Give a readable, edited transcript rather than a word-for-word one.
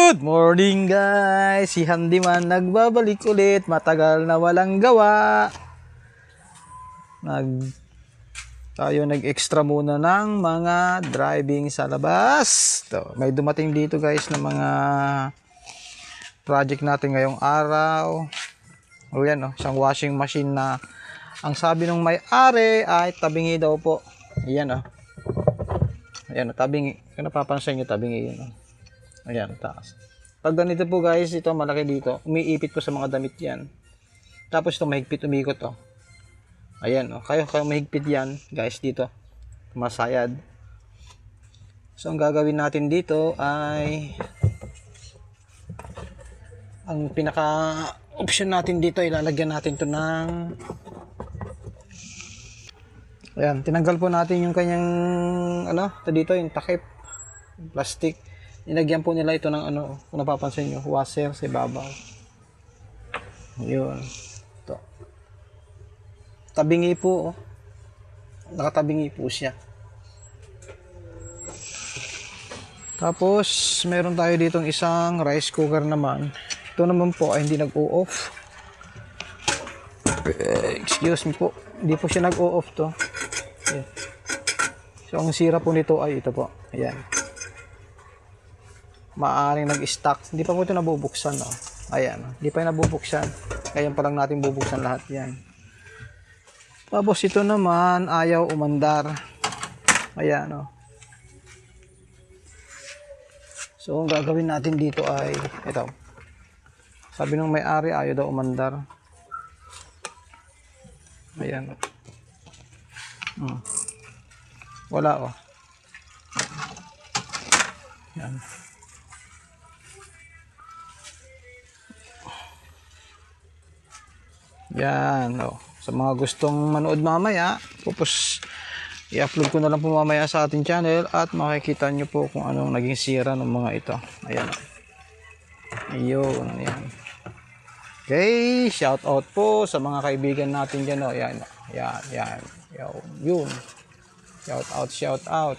Good morning guys! Si Handyman nagbabalik ulit. Matagal na walang gawa. Tayo nag-extra muna ng mga driving sa labas. May dumating dito guys na mga project natin ngayong araw. O yan, isang washing machine na ang sabi ng may-ari ay tabingi daw po. Ayan Ayan tabingi. Kung napapansin nyo, tabingi yun. Ayan, taas. Pag ganito po guys, ito malaki dito. Umiipit ko sa mga damit yan. Tapos ito mahigpit umikot Ayan Kayo mahigpit yan guys dito. Masayad. So ang gagawin natin dito ay ang pinaka option natin dito, ilalagyan natin to ng ayan, tinanggal po natin yung kanyang dito yung takip plastic. Nilagyan po nila ito ng kung napapansin nyo, washer sa ibabaw. Yun. Ito. Tabingi po. Nakatabingi po siya. Tapos, meron tayo ditong isang rice cooker naman. Ito naman po ay hindi nag-o-off. Excuse me po. Hindi po siya nag-o-off to. Ayan. So, ang sira po nito ay ito po. Ayan. Maaring nag-stock. Hindi pa po ito nabubuksan. Ayan. Hindi pa yung nabubuksan. Kaya pa lang natin bubuksan lahat yan. Tapos ito naman, ayaw umandar. Ayan. So, ang gagawin natin dito ay ito. Sabi ng may-ari, ayaw daw umandar. Ayan. Wala Ayan. Yan, sa mga gustong manood mamaya, tapos i-upload ko na lang po mamaya sa ating channel at makikita nyo po kung anong naging sira ng mga ito. Ayan. Ayun, ayan. Okay, shout out po sa mga kaibigan natin dyan. Ayan, yan. Yun. Shout out.